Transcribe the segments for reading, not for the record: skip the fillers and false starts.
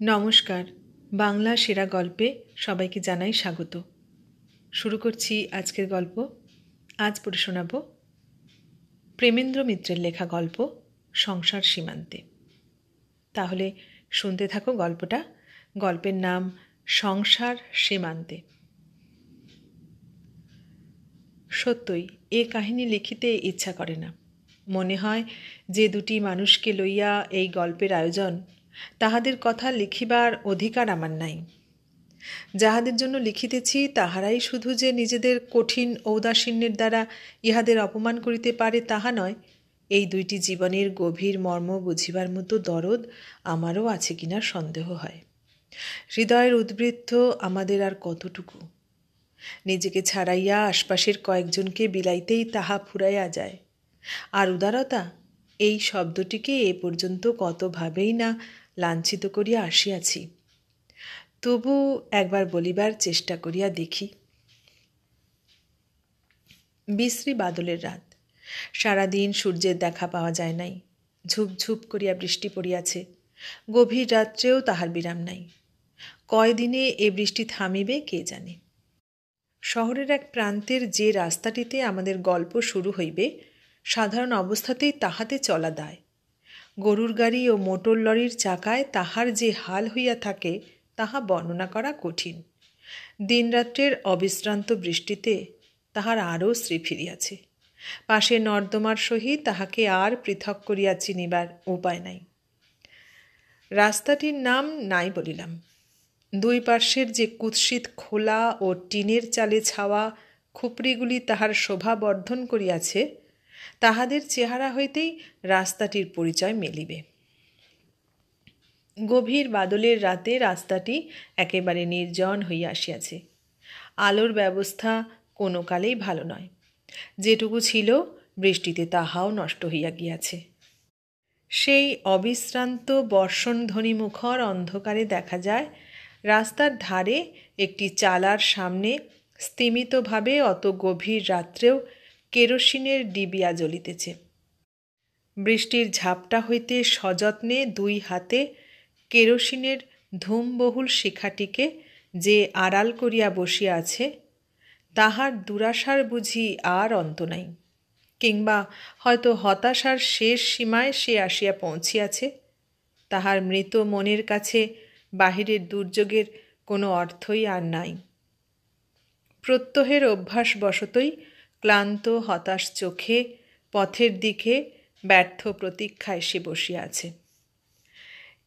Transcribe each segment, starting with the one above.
নমস্কার। বাংলা সেরা গল্পে সবাইকে জানাই স্বাগত। শুরু করছি আজকের গল্প। আজ পড়ে শোনাব প্রেমেন্দ্র মিত্রের লেখা গল্প সংসার সীমান্তে। তাহলে শুনতে থাকো গল্পটা। গল্পের নাম সংসার সীমান্তে। সত্যই এ কাহিনী লিখিতে ইচ্ছা করে না। মনে হয় যে দুটি মানুষকে লইয়া এই গল্পের আয়োজন, তাহাদের কথা লিখিবার অধিকার আমার নাই। যাহাদের জন্য লিখিতেছি তাহারাই শুধু যে নিজেদের কঠিন ঔদাসীন্যের দ্বারা ইহাদের অপমান করিতে পারে তাহা নয়, এই দুইটি জীবনের গভীর মর্ম বুঝিবার মতো দরদ আমারও আছে কিনা সন্দেহ হয়। হৃদয়ের উদ্বৃত্ত আমাদের আর কতটুকু? নিজেকে ছাড়াইয়া আশপাশের কয়েকজনকে বিলাইতেই তাহা ফুরাইয়া যায়। আর উদারতা, এই শব্দটিকে এ পর্যন্ত কতভাবেই না লাঞ্ছিত করিয়া আসিয়াছি। তবু একবার বলিবার চেষ্টা করিয়া দেখি। বিশ্রী বাদলের রাত। সারাদিন সূর্যের দেখা পাওয়া যায় নাই। ঝুপঝুপ করিয়া বৃষ্টি পড়িয়াছে। গভীর রাত্রেও তাহার বিরাম নাই। কয়দিনে এ বৃষ্টি থামিবে কে জানে। শহরের এক প্রান্তের যে রাস্তাটিতে আমাদের গল্প শুরু হইবে, সাধারণ অবস্থাতেই তাহাতে চলা দায়। গরুর গাড়ি ও মোটর লরির চাকায় তাহার যে হাল হইয়া থাকে তাহা বর্ণনা করা কঠিন। দিনরাত্রের অবিশ্রান্ত বৃষ্টিতে তাহার আরও শ্রী ফিরিয়াছে। পাশে নর্দমার সহিত তাহাকে আর পৃথক করিয়া চিনিবার উপায় নাই। রাস্তাটির নাম নাই বলিলাম। দুই পার্শ্বের যে কুৎসিত খোলা ও টিনের চালে ছাওয়া খুপড়িগুলি তাহার শোভা বর্ধন করিয়াছে, তাহাদের চেহারা হইতেই রাস্তাটির পরিচয় মেলিবে। গভীর বাদলের রাতে রাস্তাটি একেবারে নির্জন হইয়া আসিয়াছে। আলোর ব্যবস্থা কোনো কালেই ভালো নয়। যেটুকু ছিল বৃষ্টিতে তাহাও নষ্ট হইয়া গিয়াছে। সেই অবিশ্রান্ত বর্ষণধ্বনি মুখর অন্ধকারে দেখা যায় রাস্তার ধারে একটি চালার সামনে স্তিমিতভাবে অত গভীর রাত্রেও কেরোসিনের ডিবিয়া জ্বলিতেছে। বৃষ্টির ঝাপটা হইতে সযত্নে দুই হাতে কেরোসিনের ধূমবহুল শিখাটিকে যে আড়াল করিয়া বসিয়া আছে, তাহার দুরাশার বুঝি আর অন্ত নাই। কিংবা হয়তো হতাশার শেষ সীমায় সে আসিয়া পৌঁছিয়াছে। তাহার মৃত মনের কাছে বাহিরের দুর্যোগের কোনো অর্থই আর নাই। প্রত্যহের অভ্যাসবশতই ক্লান্ত হতাশ চোখে পথের দিকে ব্যর্থ প্রতীক্ষায় সে বসিয়া আছে।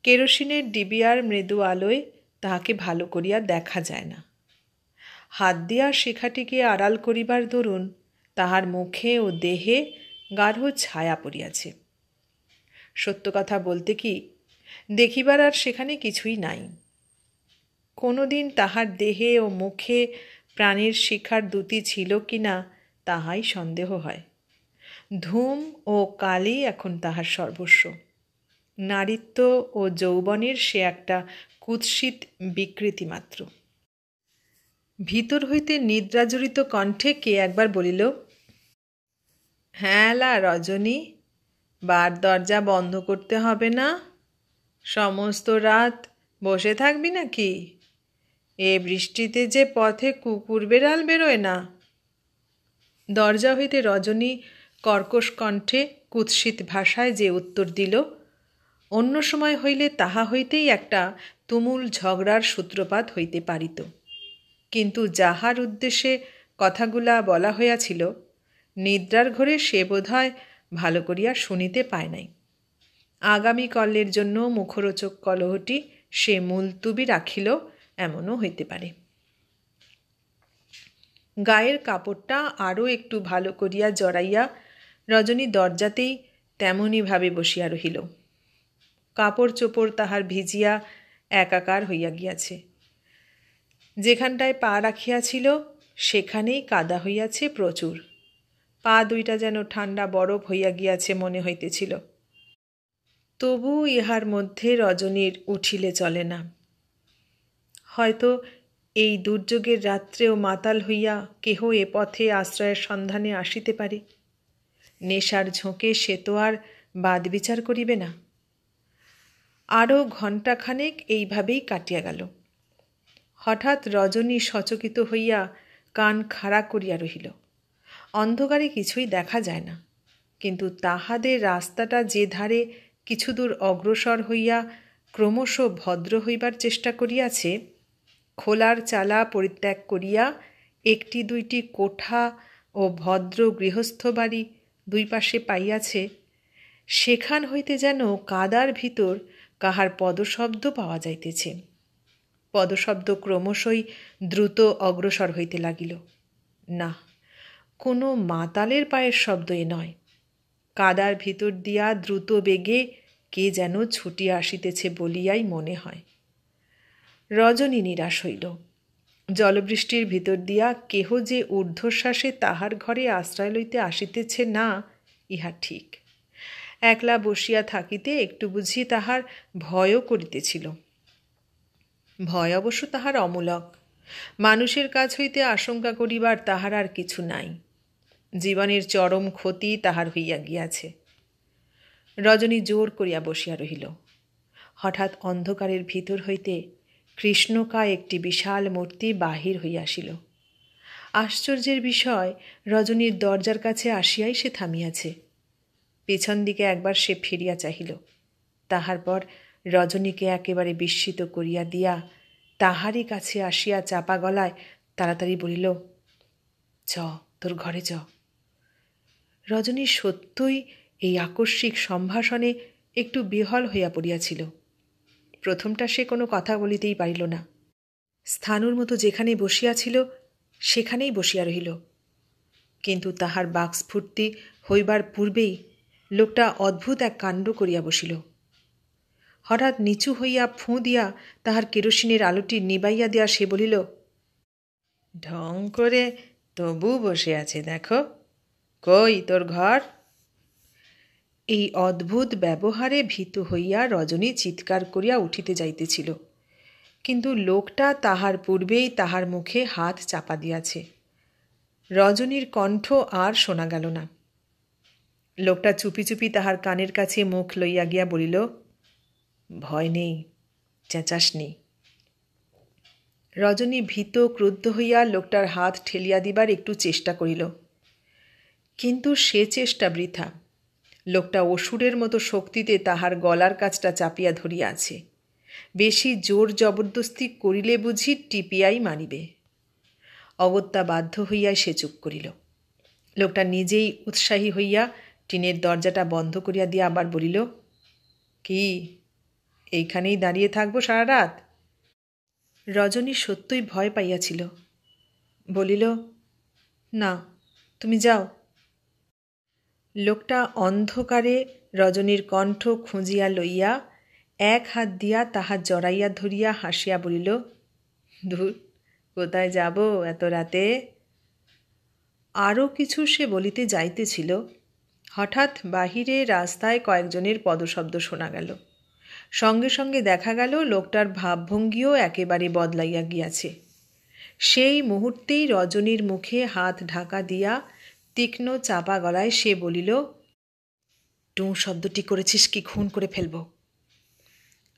কেরোসিনের ডিবিয়ার মৃদু আলোয় তাহাকে ভালো করিয়া দেখা যায় না। হাত দিয়া শিখাটিকে আড়াল করিবার দরুন তাহার মুখে ও দেহে গাঢ় ছায়া পড়িয়াছে। সত্য কথা বলতে কি, দেখিবার আর সেখানে কিছুই নাই। কোনোদিন তাহার দেহে ও মুখে প্রাণীর শিখার দ্যুতি ছিল কিনা তাহাই সন্দেহ হয়। ধূম ও কালি এখন তাহার সর্বস্ব। নারীত্ব ও যৌবনের সে একটা কুৎসিত বিকৃতি মাত্র। ভিতর হইতে নিদ্রাজড়িত কণ্ঠে কে একবার বলিল, হ্যাঁ লা রজনী, বার দরজা বন্ধ করতে হবে না? সমস্ত রাত বসে থাকবি নাকি? এ বৃষ্টিতে যে পথে কুকুর বেড়াল বেরোয় না। দরজা হইতে রজনী কর্কশ কণ্ঠে কুৎসিত ভাষায় যে উত্তর দিল, অন্য সময় হইলে তাহা হইতেই একটা তুমুল ঝগড়ার সূত্রপাত হইতে পারিত। কিন্তু যাহার উদ্দেশ্যে কথাগুলা বলা হইয়াছিল, নিদ্রার ঘরে সে বোধহয় ভালো করিয়া শুনিতে পায় নাই। আগামী কলের জন্য মুখরোচক কলহটি সে মুলতুবি রাখিল, এমনও হইতে পারে। গায়ের কাপড়টা আরও একটু ভালো করিয়া জড়াইয়া রজনী দরজাতেই তেমনইভাবে বসিয়া রহিল। কাপড় চোপড় তাহার ভিজিয়া একাকার হইয়া গিয়াছে। যেখানটায় পা রাখিয়াছিল সেখানেই কাদা হইয়াছে প্রচুর। পা দুইটা যেন ঠান্ডা বরফ হইয়া গিয়াছে মনে হইতেছিল। তবু ইহার মধ্যে রজনীর উঠিলে চলে না। হয়তো এই দুর্যোগের রাত্রেও মাতাল হইয়া কেহ এ পথে আশ্রয়ের সন্ধানে আসিতে পারে। নেশার ঝোঁকে সে তো আর বাদ বিচার করিবে না। আরও ঘণ্টাখানেক এইভাবেই কাটিয়া গেল। হঠাৎ রজনী সচকিত হইয়া কান খাড়া করিয়া রহিল। অন্ধকারে কিছুই দেখা যায় না, কিন্তু তাহাদের রাস্তাটা যে ধারে কিছু দূর অগ্রসর হইয়া ক্রমশ ভদ্র হইবার চেষ্টা করিয়াছে, খোলার চালা পরিত্যাগ করিয়া একটি দুইটি কোঠা ও ভদ্র গৃহস্থ বাড়ি দুই পাশে পাইয়াছে, সেখান হইতে যেন কাদার ভিতর কাহার পদশব্দ পাওয়া যাইতেছে। পদশব্দ ক্রমশই দ্রুত অগ্রসর হইতে লাগিল। না, কোনো মাতালের পায়ের শব্দ এ নয়। কাদার ভিতর দিয়া দ্রুত বেগে কে যেন ছুটিয়া আসিতেছে বলিয়াই মনে হয়। রজনী নিরাশ হইল। জলবৃষ্টির ভিতর দিয়া কেহ যে ঊর্ধ্বশ্বাসে তাহার ঘরে আশ্রয় লইতে আসিতেছে না, ইহা ঠিক। একলা বসিয়া থাকিতে একটু বুঝি তাহার ভয়ও করিতেছিল। ভয় অবশ্য তাহার অমূলক। মানুষের কাছ হইতে আশঙ্কা করিবার তাহার আর কিছু নাই। জীবনের চরম ক্ষতি তাহার হইয়া গিয়াছে। রজনী জোর করিয়া বসিয়া রহিল। হঠাৎ অন্ধকারের ভিতর হইতে কৃষ্ণকায় একটি বিশাল মূর্তি বাহির হইয়া আসিল। আশ্চর্যের বিষয়, রজনীর দরজার কাছে আসিয়াই সে থামিয়াছে। পিছন দিকে একবার সে ফিরিয়া চাহিল। তাহার পর রজনীকে একেবারে বিস্মিত করিয়া দিয়া তাহারই কাছে আসিয়া চাপা গলায় তাড়াতাড়ি বলিল, চ, তোর ঘরে চ। রজনী সত্যই এই আকস্মিক সম্ভাষণে একটু বিহ্বল হইয়া পড়িয়াছিল। প্রথমটা সে কোনো কথা বলিতেই পারিল না। স্থানুর মতো যেখানে বসিয়াছিল সেখানেই বসিয়া রহিল। কিন্তু তাহার বাকস্ফূর্তি হইবার পূর্বেই লোকটা অদ্ভুত এক কাণ্ড করিয়া বসিল। হঠাৎ নিচু হইয়া ফুঁ দিয়া তাহার কেরোসিনের আলোটি নিবাইয়া দিয়া সে বলিল, ঢং করে তবু বসে আছে, দেখো, কই তোর ঘর? এই অদ্ভুত ব্যবহারে ভীত হইয়া রজনী চিৎকার করিয়া উঠিতে যাইতেছিল, কিন্তু লোকটা তাহার পূর্বেই তাহার মুখে হাত চাপা দিয়াছে। রজনীর কণ্ঠ আর শোনা গেল না। লোকটা চুপি চুপি তাহার কানের কাছে মুখ লইয়া গিয়া বলিল, ভয় নেই, চেঁচাস নেই। রজনী ভীত ক্রুদ্ধ হইয়া লোকটার হাত ঠেলিয়া দিবার একটু চেষ্টা করিল, কিন্তু সে চেষ্টা বৃথা। লোকটা অসুরের মতো শক্তিতে তাহার গলার কাছটা চাপিয়া ধরিয়া আছে। বেশি জোর জবরদস্তি করিলে বুঝি টিপিয়াই মারিবে। অগত্যা বাধ্য হইয়াই সে চুপ করিল। লোকটা নিজেই উৎসাহী হইয়া টিনের দরজাটা বন্ধ করিয়া দিয়া আবার বলিল, কি, এইখানেই দাঁড়িয়ে থাকবো সারা রাত? রজনী সত্যই ভয় পাইয়াছিল। বলিল, না, তুমি যাও। লোকটা অন্ধকারে রজনীর কণ্ঠ খুঁজিয়া লইয়া এক হাত দিয়া তাহা জড়াইয়া ধরিয়া হাসিয়া বলিল, ধুর, কোথায় যাব এত রাতে? আরও কিছু সে বলিতে যাইতেছিল, হঠাৎ বাহিরে রাস্তায় কয়েকজনের পদশব্দ শোনা গেল। সঙ্গে সঙ্গে দেখা গেল লোকটার ভাবভঙ্গিও একেবারে বদলাইয়া গিয়াছে। সেই মুহূর্তেই রজনীর মুখে হাত ঢাকা দিয়া তীক্ষ্ণ চাপা গলায় সে বলিল, টুঁ শব্দটি করেছিস কি খুন করে ফেলব।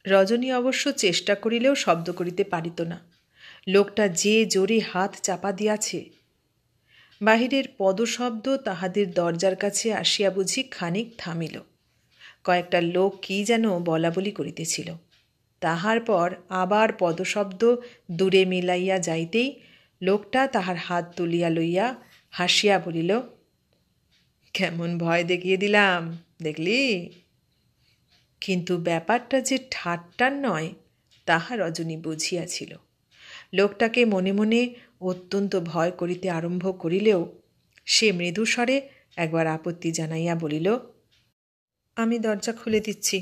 রজনী অবশ্য চেষ্টা করিলেও শব্দ করিতে পারিত না। লোকটা যে জোরে হাত চাপা দিয়াছে। বাহিরের পদশব্দ তাহাদের দরজার কাছে আসিয়া বুঝি খানিক থামিল। কয়েকটা লোক কি যেন বলা বলি করিতেছিল। তাহার পর আবার পদশব্দ দূরে মিলাইয়া যাইতেই লোকটা তাহার হাত তুলিয়া লইয়া হাসিয়া বলিল, কেমন ভয় দেখিয়ে দিলাম, দেখলি? কিন্তু ব্যাপারটা যে ঠাট্টার নয় তাহা রজনী বুঝিয়াছিল। লোকটাকে মনে মনে অত্যন্ত ভয় করিতে আরম্ভ করিলেও সে মৃদুস্বরে একবার আপত্তি জানাইয়া বলিল, আমি দরজা খুলে দিচ্ছি,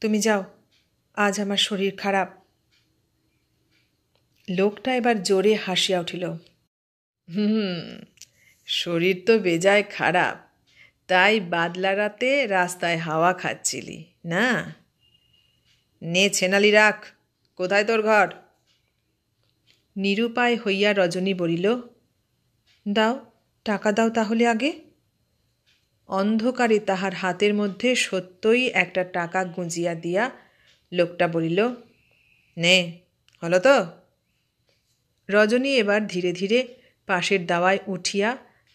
তুমি যাও, আজ আমার শরীর খারাপ। লোকটা এবার জোরে হাসিয়া উঠিল, শরীর তো বেজায় খারাপ, তাই বাদলা রাতে রাস্তায় হাওয়া খাচ্ছিলি না? নে ছেনালি রাখ, কোথায় তোর ঘর? নিরুপায় হইয়া রজনী বলিল, দাও, টাকা দাও তাহলে আগে। অন্ধকারে তাহার হাতের মধ্যে সত্যই একটা টাকা গুঁজিয়া দিয়া লোকটা বলিল, নে, হলো তো? রজনী এবার ধীরে ধীরে পাশের দাওয়ায় উঠিয়া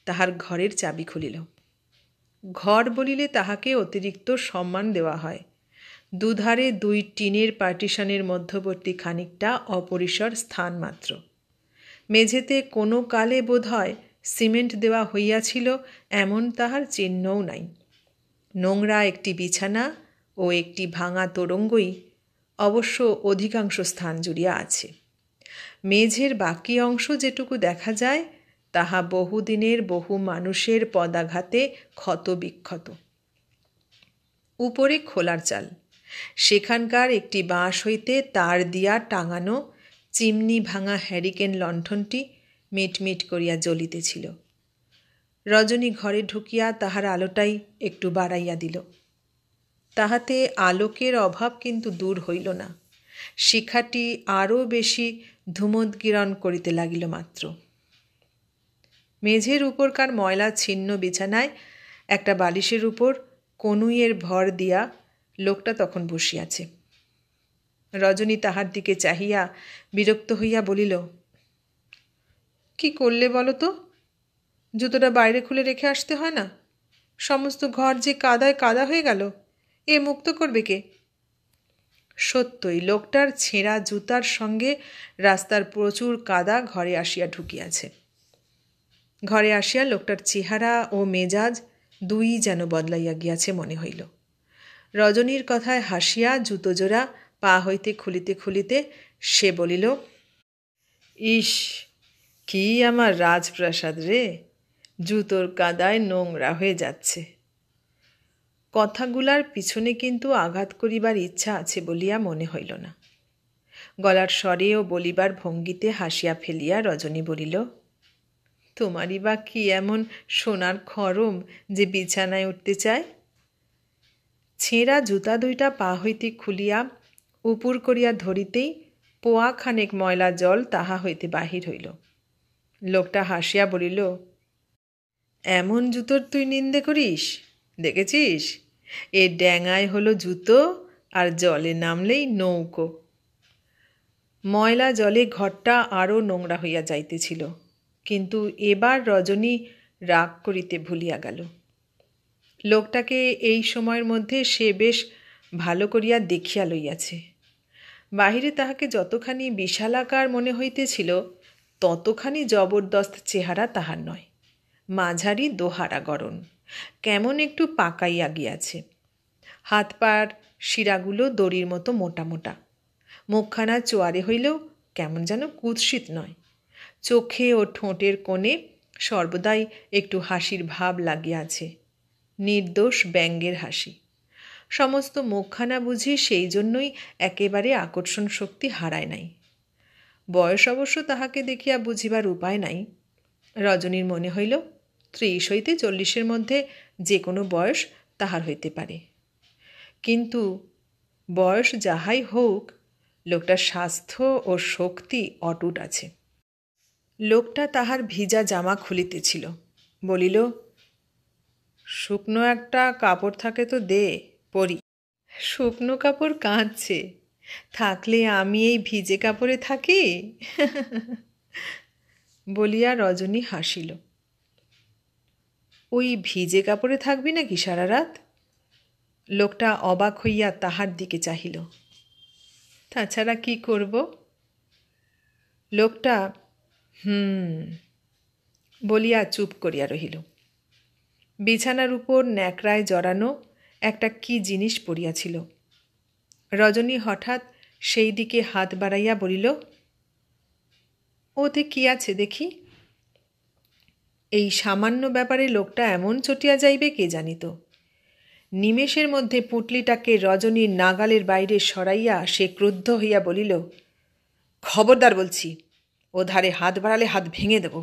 তাহার ঘরের চাবি খুলিল। ঘর বলিলে তাহাকে অতিরিক্ত সম্মান দেওয়া হয়। দুধারে 2 টিনের পার্টিশনের মধ্যবর্তী খানিকটা অপরিসর স্থান মাত্র। মেঝেতে কোনো কালে বোধ হয় সিমেন্ট দেওয়া হইয়াছিল এমন তাহার চিহ্নও নাই। নোংরা একটি বিছানা ও একটি ভাঙা তোরঙ্গই অবশ্য অধিকাংশ স্থান জুড়িয়া আছে। মেঝের বাকি অংশ যেটুকু দেখা যায় তাহা বহুদিনের বহু মানুষের পদাঘাতে ক্ষত বিক্ষত। উপরে খোলার চাল, সেখানকার একটি বাঁশ হইতে তার দিয়া টাঙানো চিমনি ভাঙা হ্যারিকেন লণ্ঠনটি মিটমিট করিয়া জ্বলিতেছিল। রজনী ঘরে ঢুকিয়া তাহার আলোটাই একটু বাড়াইয়া দিল। তাহাতে আলোকের অভাব কিন্তু দূর হইল না, শিখাটি আরও বেশি ধূমোদ্গীরণ করিতে লাগিল মাত্র। মেঝের উপরকার ময়লা ছিন্ন বিছানায় একটা বালিশের উপর কনুইয়ের ভর দিয়া লোকটা তখন বসিয়াছে। রজনী তাহার দিকে চাহিয়া বিরক্ত হইয়া বলিল, কি করলে বলো তো? জুতোটা বাইরে খুলে রেখে আসতে হয় না? সমস্ত ঘর যে কাদায় কাদা হয়ে গেল, এ মুক্ত করবে কে? সত্যই লোকটার ছেঁড়া জুতার সঙ্গে রাস্তার প্রচুর কাদা ঘরে আসিয়া ঢুকিয়াছে। ঘরে আসিয়া লোকটার চেহারা ও মেজাজ দুই যেন বদলাইয়া গিয়াছে মনে হইল। রজনীর কথায় হাসিয়া জুতো জোড়া পা হইতে খুলিতে খুলিতে সে বলিল, ইস, কি আমার রাজপ্রাসাদ রে, জুতোর কাদায় নোংরা হয়ে যাচ্ছে। কথাগুলার পিছনে কিন্তু আঘাত করিবার ইচ্ছা আছে বলিয়া মনে হইল না। গলার স্বরে ও বলিবার ভঙ্গিতে হাসিয়া ফেলিয়া রজনী বলিল, তোমারই বা কি এমন সোনার খরম যে বিছানায় উঠতে চায়? ছেঁড়া জুতা দুইটা পা হইতে খুলিয়া উপুর করিয়া ধরিতেই পোয়া খানেক ময়লা জল তাহা হইতে বাহির হইল। লোকটা হাসিয়া বলিল, এমন জুতোর তুই নিন্দে করিস? দেখেছিস, এ ড্যাঙায় হলো জুতো আর জলে নামলেই নৌকো। ময়লা জলে ঘরটা আরও নোংরা হইয়া যাইতেছিল, কিন্তু এবার রজনী রাগ করিতে ভুলিয়া গেল। লোকটাকে এই সময়ের মধ্যে সে বেশ ভালো করিয়া দেখিয়া লইয়াছে। বাহিরে তাহাকে যতখানি বিশালাকার মনে হইতেছিল ততখানি জবরদস্ত চেহারা তাহার নয়। মাঝারি দোহারা গড়ন, কেমন একটু পাকাইয়া গিয়াছে। হাত পার শিরাগুলো দড়ির মতো মোটা মোটা। মুখখানা চোয়ারে হইলেও কেমন যেন কুৎসিত নয়। চোখে ও ঠোঁটের কোণে সর্বদাই একটু হাসির ভাব লাগিয়াছে, নির্দোষ ব্যঙ্গের হাসি। সমস্ত মুখখানা বুঝি সেই জন্যই একেবারে আকর্ষণ শক্তি হারায় নাই। বয়স অবশ্য তাহাকে দেখিয়া বুঝিবার উপায় নাই। রজনীর মনে হইল 30 হইতে 40-এর মধ্যে যে কোনো বয়স তাহার হইতে পারে, কিন্তু বয়স যাহাই হোক, লোকটার স্বাস্থ্য ও শক্তি অটুট আছে। লোকটা তাহার ভিজা জামা খুলিতেছিল, বলিল, শুকনো একটা কাপড় থাকে তো দে, পরি। শুকনো কাপড় কাঁদছে, থাকলে আমি এই ভিজে কাপড়ে থাকি? বলিয়া রজনী হাসিল। ওই ভিজে কাপড়ে থাকবি নাকি সারা রাত? লোকটা অবাক হইয়া তাহার দিকে চাহিল। তাছাড়া কি করব? লোকটা বলিয়া চুপ করিয়া রহিল। বিছানার উপর ন্যাকড়ায় জড়ানো একটা কি জিনিস পড়িয়াছিল। রজনী হঠাৎ সেই দিকে হাত বাড়াইয়া বলিল, ওতে কি আছে দেখি? এই সামান্য ব্যাপারে লোকটা এমন চটিয়া যাইবে কে জানিত। নিমেষের মধ্যে পুঁটলিটাকে রজনীর নাগালের বাইরে সরাইয়া সে ক্রুদ্ধ হইয়া বলিল, খবরদার বলছি, ও ধারে হাত বাড়ালে হাত ভেঙে দেব।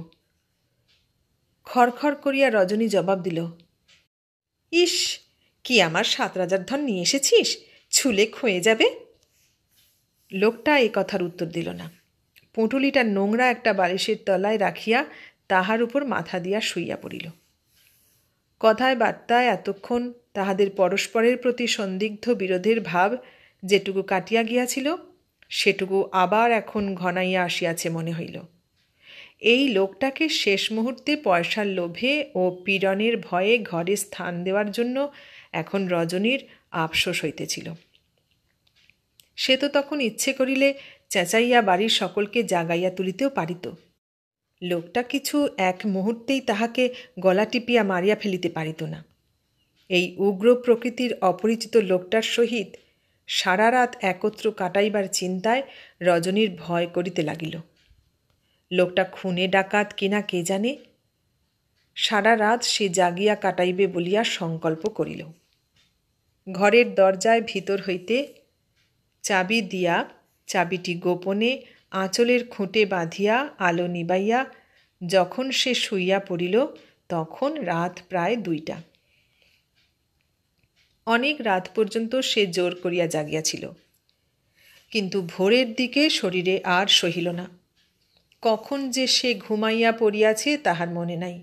খড়খড় করিয়া রজনী জবাব দিল, ইস, কি আমার 7 রাজার ধন নিয়ে এসেছিস, ছুলে ক্ষয়ে যাবে। লোকটা এ কথার উত্তর দিল না। পুঁটুলিটা নোংরা একটা বালিশের তলায় রাখিয়া তাহার উপর মাথা দিয়া শুইয়া পড়িল। কথায় বার্তায় এতক্ষণ তাহাদের পরস্পরের প্রতি সন্দিগ্ধ বিরোধের ভাব যেটুকু কাটিয়া গিয়াছিল সেটুকু আবার এখন ঘনাইয়া আসিয়াছে মনে হইল। এই লোকটাকে শেষ মুহূর্তে পয়সার লোভে ও পীড়নের ভয়ে ঘরে স্থান দেওয়ার জন্য এখন রজনীর আফসোস হইতেছিল। সে তো তখন ইচ্ছে করিলে চেঁচাইয়া বাড়ির সকলকে জাগাইয়া তুলিতেও পারিত। লোকটা কিছু এক মুহূর্তেই তাহাকে গলা টিপিয়া মারিয়া ফেলিতে পারিত না। এই উগ্র প্রকৃতির অপরিচিত লোকটার সহিত সারা রাত একত্র কাটাইবার চিন্তায় রজনীর ভয় করিতে লাগিল। লোকটা খুনে ডাকাত কিনা কে জানে। সারা রাত সে জাগিয়া কাটাইবে বলিয়া সংকল্প করিল। ঘরের দরজায় ভিতর হইতে চাবি দিয়া চাবিটি গোপনে আঁচলের খুঁটে বাঁধিয়া আলো নিবাইয়া যখন সে শুইয়া পড়িল তখন রাত প্রায় 2টা। অনেক রাত পর্যন্ত সে জোর করিয়া জাগিয়াছিল, কিন্তু ভোরের দিকে শরীরে আর সহিল না। কখন যে সে ঘুমাইয়া পড়িয়াছে তাহার মনে নাই।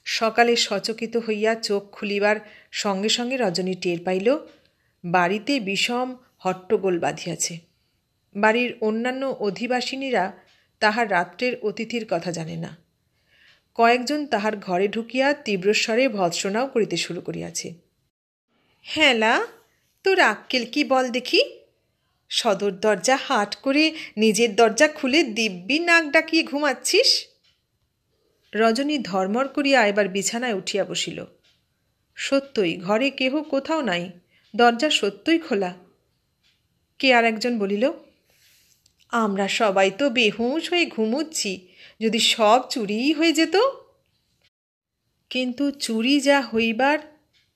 সকালে সচকিত হইয়া চোখ খুলিবার সঙ্গে সঙ্গে রজনী টের পাইল বাড়িতে বিষম হট্টগোল বাঁধিয়াছে। বাড়ির অন্যান্য অধিবাসিনীরা তাহার রাত্রের অতিথির কথা জানে না। কয়েকজন তাহার ঘরে ঢুকিয়া তীব্রস্বরে ভৎসনাও করিতে শুরু করিয়াছে। হ্যাঁলা, তোর আক্কেল কি বল দেখি? সদর দরজা হাট করে নিজের দরজা খুলে দিব্যি নাক ডাকিয়ে ঘুমাচ্ছিস। রজনী ধর্মর করিয়া এবার বিছানায় উঠিয়া বসিল। সত্যই ঘরে কেহ কোথাও নাই, দরজা সত্যই খোলা। কে আর একজন বলিল, আমরা সবাই তো বেহুঁশ হয়ে ঘুমুচ্ছি, যদি সব চুরিই হয়ে যেত। কিন্তু চুরি যা হইবার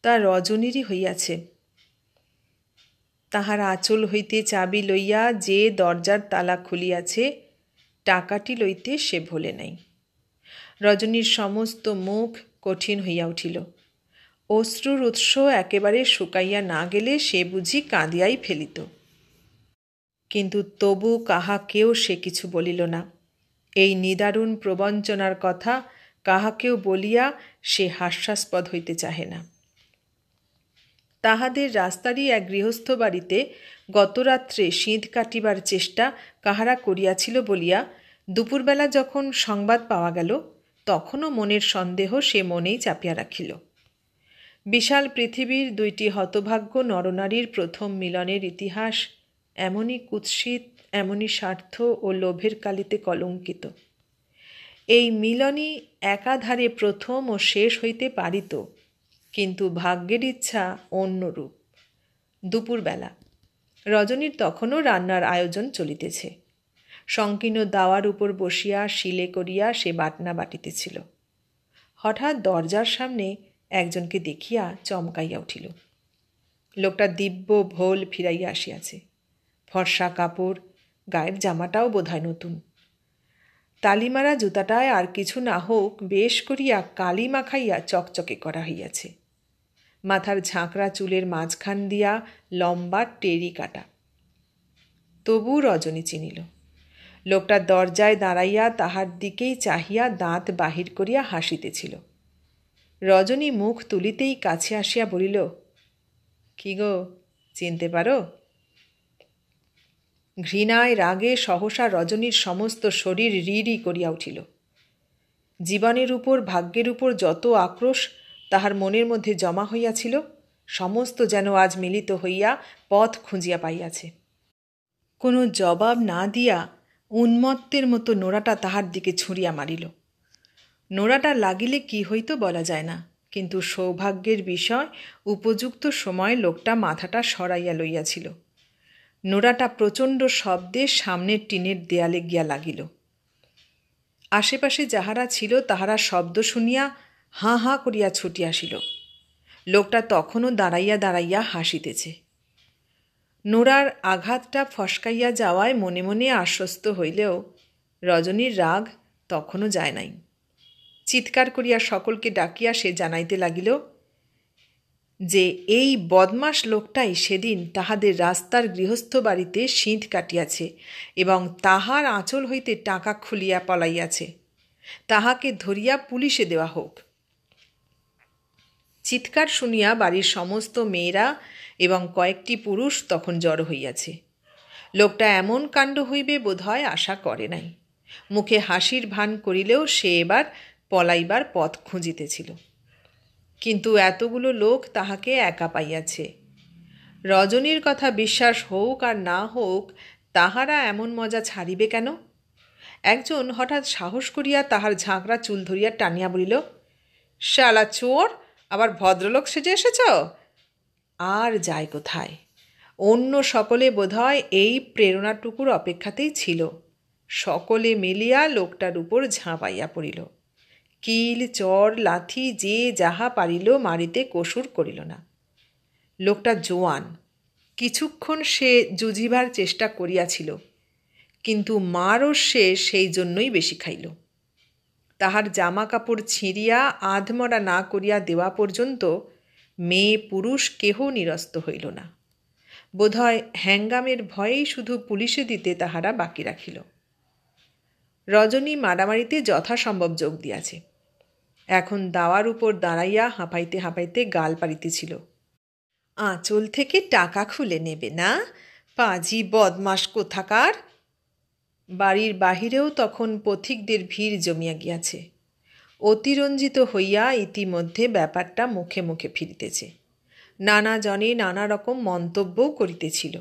তা রজনীরই হইয়াছে। তাহার আঁচল হইতে চাবি লইয়া যে দরজার তালা খুলিয়াছে টাকাটি লইতে সে ভোলে নাই। রজনীর সমস্ত মুখ কঠিন হইয়া উঠিল। অশ্রুর উৎস একেবারে শুকাইয়া না গেলে সে বুঝি কাঁদিয়াই ফেলিত। কিন্তু তবু কাহাকেও সে কিছু বলিল না। এই নিদারুণ প্রবঞ্চনার কথা কাহাকেও বলিয়া সে হাস্যাস্পদ হইতে চাহে না। তাহাদের রাস্তারই এক গৃহস্থ বাড়িতে গতরাত্রে শীত কাটিবার চেষ্টা কাহারা করিয়াছিল বলিয়া দুপুরবেলা যখন সংবাদ পাওয়া গেল তখনও মনের সন্দেহ সে মনেই চাপিয়া রাখিল। বিশাল পৃথিবীর 2টি হতভাগ্য নরনারীর প্রথম মিলনের ইতিহাস এমনই কুৎসিত, এমনই স্বার্থ ও লোভের কালিতে কলঙ্কিত। এই মিলনই একাধারে প্রথম ও শেষ হইতে পারিত, কিন্তু ভাগ্যের ইচ্ছা অন্যরূপ। দুপুরবেলা রজনীর তখনও রান্নার আয়োজন চলিতেছে। সংকীর্ণ দাওয়ার উপর বসিয়া শিলে করিয়া সে বাটনা বাটিতেছিল। হঠাৎ দরজার সামনে একজনকে দেখিয়া চমকাইয়া উঠিল। লোকটা দিব্য ভোল ফিরাইয়া আসিয়াছে। ফর্সা কাপড়, গায়ের জামাটাও বোধহয় নতুন। তালিমারা জুতাটায় আর কিছু না হোক বেশ করিয়া কালি মাখাইয়া চকচকে করা হইয়াছে। মাথার ঝাঁকড়া চুলের মাঝখান দিয়া লম্বা টেরি কাটা। তবু রজনী চিনিল। লোকটা দরজায় দাঁড়াইয়া তাহার দিকেই চাহিয়া দাঁত বাহির করিয়া হাসিতেছিল। রজনী মুখ তুলিতেই কাছে আসিয়া বলিল, কি গো, চিনতে পারো? ঘৃণায় রাগে সহসা রজনীর সমস্ত শরীর রিরি করিয়া উঠিল। জীবনের উপর, ভাগ্যের উপর যত আক্রোশ তাহার মনের মধ্যে জমা হইয়াছিল সমস্ত যেন আজ মিলিত হইয়া পথ খুঁজিয়া পাইয়াছে। কোনো জবাব না দিয়া উন্মত্তের মতো নোড়াটা তাহার দিকে ছুঁড়িয়া মারিল। নোড়াটা লাগিলে কি হইত বলা যায় না, কিন্তু সৌভাগ্যের বিষয় উপযুক্ত সময়ে লোকটা মাথাটা সরাইয়া লইয়াছিল। নোড়াটা প্রচণ্ড শব্দে সামনের টিনের দেয়ালে গিয়া লাগিল। আশেপাশে যাহারা ছিল তাহারা শব্দ শুনিয়া হাঁ হাঁ করিয়া ছুটি আসিল। লোকটা তখনও দাঁড়াইয়া দাঁড়াইয়া হাসিতেছে। নোড়ার আঘাতটা ফসকাইয়া যাওয়ায় মনে মনে আশ্বস্ত হইলেও রজনীর রাগ তখনও যায় নাই। চিৎকার করিয়া সকলকে ডাকিয়া সে জানাইতে লাগিল যে এই বদমাস লোকটাই সেদিন তাহাদের রাস্তার গৃহস্থ বাড়িতে শীত কাটিয়াছে এবং তাহার আঁচল হইতে টাকা খুলিয়া পলাইয়াছে। তাহাকে ধরিয়া পুলিশে দেওয়া হোক। চিৎকার শুনিয়া বাড়ির সমস্ত মেয়েরা এবং কয়েকটি পুরুষ তখন জড়ো হইয়াছে। লোকটা এমন কাণ্ড হইবে বোধহয় আশা করে নাই। মুখে হাসির ভান করিলেও সে এবার পলাইবার পথ খুঁজিতেছিল। কিন্তু এতগুলো লোক তাহাকে একা পাইয়াছে। রজনীর কথা বিশ্বাস হোক আর না হোক, তাহারা এমন মজা ছাড়িবে কেন? একজন হঠাৎ সাহস করিয়া তাহার ঝাঁকড়া চুল ধরিয়া টানিয়া বলিল, শালা চোর, আবার ভদ্রলোক সেজে এসেছ? আর যায় কোথায়? অন্য সকলে বোধহয় এই প্রেরণাটুকুর অপেক্ষাতেই ছিল। সকলে মিলিয়া লোকটার উপর ঝাঁপাইয়া পড়িল। কিল, চর, লাথি যে যাহা পারিল মারিতে কসুর করিল না। লোকটা জোয়ান। কিছুক্ষণ সে জুঝিবার চেষ্টা করিয়াছিল, কিন্তু মারও সে সেই জন্যই বেশি খাইল। তাহার জামা কাপড় ছিঁড়িয়া আধমরা না করিয়া দেওয়া পর্যন্ত মেয়ে পুরুষ কেহ নিরস্ত হইল না। বোধহয় হ্যাঙ্গামের ভয়েই শুধু পুলিশে দিতে তাহারা বাকি রাখিল। রজনী মারামারিতে যথাসম্ভব যোগ দিয়াছে। এখন দাওয়ার উপর দাঁড়াইয়া হাঁপাইতে হাঁপাইতে গাল পাড়িতেছিল। আঁচল থেকে টাকা খুলে নেবে না, পাজি বদমাস কোথাকার। বাড়ির বাহিরেও তখন পথিকদের ভিড় জমিয়া গিয়াছে। অতিরঞ্জিত হইয়া ইতিমধ্যে ব্যাপারটা মুখে মুখে ফিরিতেছে। নানা জনে নানা রকম মন্তব্যও করিতেছিল।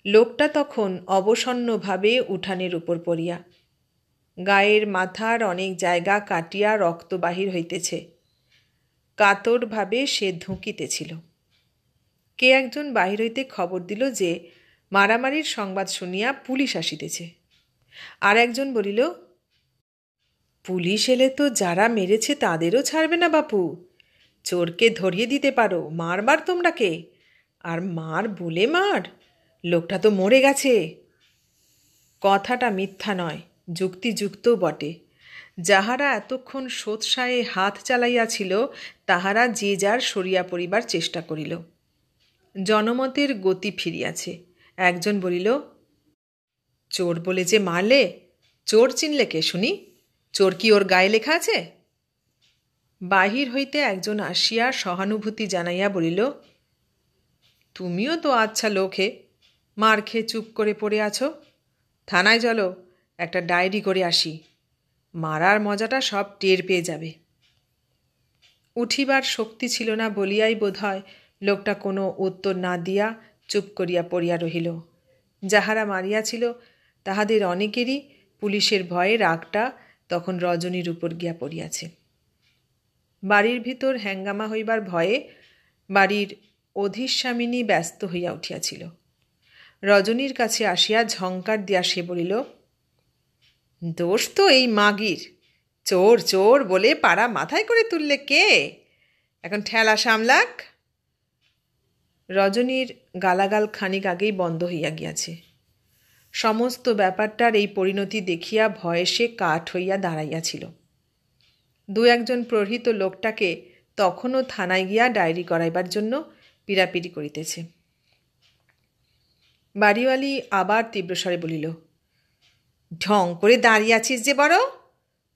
লোকটা তখন অবসন্নভাবে উঠানের উপর পড়িয়া, গায়ের মাথার অনেক জায়গা কাটিয়া রক্ত বাহির হইতেছে। কাতরভাবে সে ধুঁকিতেছিল। কে একজন বাহির হইতে খবর দিল যে মারামারির সংবাদ শুনিয়া পুলিশ আসিতেছে। আর একজন বলিল, পুলিশ এলে তো যারা মেরেছে তাদেরও ছাড়বে না বাপু। চোরকে ধরিয়ে দিতে পারো, মারবার তোমরা কে? আর মার বলে মার, লোকটা তো মরে গেছে। কথাটা মিথ্যা নয়, যুক্তিযুক্তও বটে। যাহারা এতক্ষণ সোৎসাহে হাত চালাইয়াছিল তাহারা যে যার সরিয়া পড়িবার চেষ্টা করিল। জনমতের গতি ফিরিয়াছে। একজন বলিল, চোর বলে যে মারলে, চোর চিনলে কে শুনি? চোর কি ওর গায়ে লেখা আছে? বাহির হইতে একজন আসিয়া সহানুভূতি জানাইয়া বলিল, তুমিও তো আচ্ছা লোক হে, মার খেয়ে চুপ করে পড়ে আছো। থানায় চলো, একটা ডায়েরি করে আসি। মারার মজাটা সব টের পেয়ে যাবে। উঠিবার শক্তি ছিল না বলিয়াই বোধহয় লোকটা কোনো উত্তর না দিয়া চুপ করিয়া পড়িয়া রহিল। যাহারা মারিয়াছিল তাহাদের অনেকেরই পুলিশের ভয়ে রাগটা তখন রজনীর উপর গিয়া পড়িয়াছে। বাড়ির ভিতর হ্যাঙ্গামা হইবার ভয়ে বাড়ির অধিস্বামিনী ব্যস্ত হইয়া উঠিয়াছিল। রজনীর কাছে আসিয়া ঝঙ্কার দিয়া সে বলিল, দোষ তো এই মাগির। চোর চোর বলে পাড়া মাথায় করে তুললে কে? এখন ঠেলা সামলাক। রজনীর গালাগাল খানিক আগেই বন্ধ হইয়া গিয়াছে। সমস্ত ব্যাপারটার এই পরিণতি দেখিয়া ভয়ে সে কাঠ হইয়া দাঁড়াইয়াছিল। দু একজন প্রহৃত লোকটাকে তখনও থানায় গিয়া ডায়েরি করাইবার জন্য পিড়াপিড়ি করিতেছে। বাড়িওয়ালি আবার তীব্রস্বরে বলিল, ঢং করে দাঁড়িয়ে আছিস যে বড়,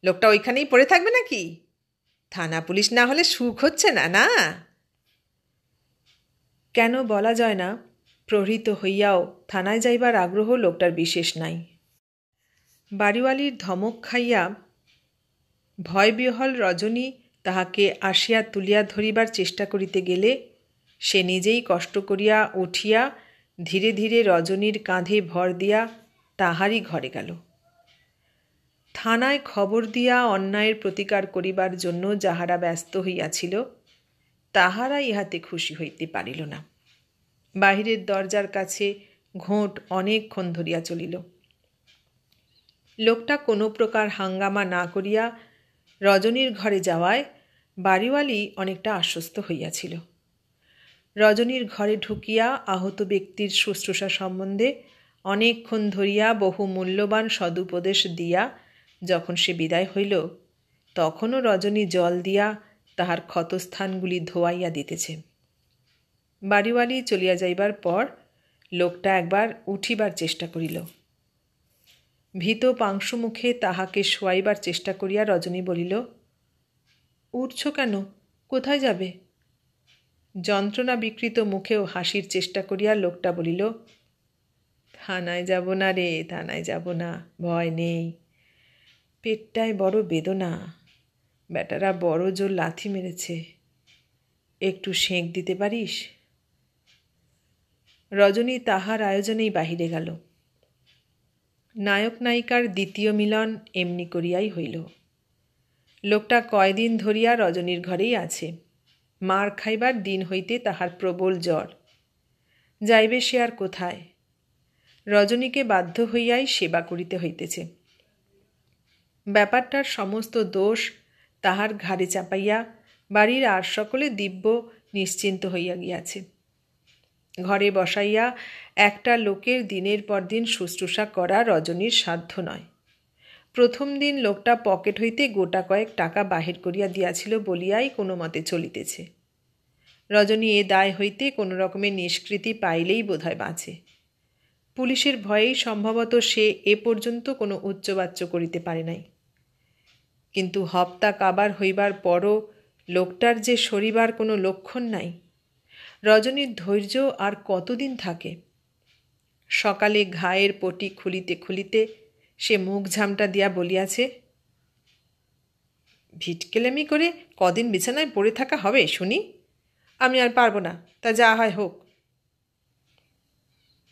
লোকটা ওইখানেই পড়ে থাকবে নাকি? থানা পুলিশ না হলে সুখ হচ্ছে না, না? কেন বলা যায় না, প্রহৃত হইয়াও থানায় যাইবার আগ্রহ লোকটার বিশেষ নাই। বাড়িওয়ালির ধমক খাইয়া ভয়বিহ্বল রজনী তাহাকে আসিয়া তুলিয়া ধরিবার চেষ্টা করিতে গেলে সে নিজেই কষ্ট করিয়া উঠিয়া ধীরে ধীরে রজনীর কাঁধে ভর দিয়া তাহারই ঘরে গেল। থানায় খবর দিয়া অন্যায়ের প্রতিকার করিবার জন্য যাহারা ব্যস্ত হইয়াছিল তাহারা ইহাতে খুশি হইতে পারিল না। বাহিরের দরজার কাছে ঘোঁট অনেকক্ষণ ধরিয়া চলিল। লোকটা কোনো প্রকার হাঙ্গামা না করিয়া রজনীর ঘরে যাওয়ায় বাড়িওয়ালি অনেকটা আশ্বস্ত হইয়াছিল। রজনীর ঘরে ঢুকিয়া আহত ব্যক্তির শুশ্রূষা সম্বন্ধে অনেকক্ষণ ধরিয়া বহু মূল্যবান সদুপদেশ দিয়া যখন সে বিদায় হইল, তখনও রজনী জল দিয়া তাহার ক্ষতস্থানগুলি ধোয়াইয়া দিতেছে। বাড়িওয়ালি চলিয়া যাইবার পর লোকটা একবার উঠিবার চেষ্টা করিল। ভীত পাংশু মুখে তাহাকে শোয়াইবার চেষ্টা করিয়া রজনী বলিল, উঠছ কেন? কোথায় যাবে? যন্ত্রণা বিকৃত মুখেও হাসির চেষ্টা করিয়া লোকটা বলিল, থানায় যাব না রে, থানায় যাব না, ভয় নেই। পেটটায় বড় বেদনা, বেটারা বড় জোর লাথি মেরেছে, একটু সেঁক দিতে পারিস? রজনী তাহার আয়োজনেই বাহিরে গেল। নায়ক নায়িকার দ্বিতীয় মিলন এমনি করিয়াই হইল। লোকটা কয়দিন ধরিয়া রজনীর ঘরেই আছে। মার খাইবার দিন হইতে তাহার প্রবল জ্বর। যাইবে সে আর কোথায়? রজনীকে বাধ্য হইয়াই সেবা করিতে হইতেছে। ব্যাপারটার সমস্ত দোষ তাহার ঘাড়ে চাপাইয়া বাড়ির আর সকলে দিব্য নিশ্চিন্ত হইয়া গিয়াছে। ঘরে বসাইয়া একটা লোকের দিনের পর দিন শুশ্রূষা করা রজনীর সাধ্য নয়। প্রথম দিন লোকটা পকেট হইতে গোটা কয়েক টাকা বাহির করিয়া দিয়াছিল বলিয়াই কোনো মতে চলিতেছে। রজনী এ দায় হইতে কোনো রকমের নিষ্কৃতি পাইলেই বোধহয় বাঁচে। পুলিশের ভয়েই সম্ভবত সে এ পর্যন্ত কোনো উচ্চবাচ্য করিতে পারে নাই। কিন্তু হপ্তা কাবার হইবার পরও লোকটার যে সরিবার কোনো লক্ষণ নাই। রজনীর ধৈর্য আর কতদিন থাকে? সকালে ঘায়ের পটি খুলিতে খুলিতে সে মুখ ঝামটা দিয়া বলিয়াছে, ভিটকেলেমি করে কদিন বিছানায় পড়ে থাকা হবে শুনি? আমি আর পারব না, তা যা হয় হোক।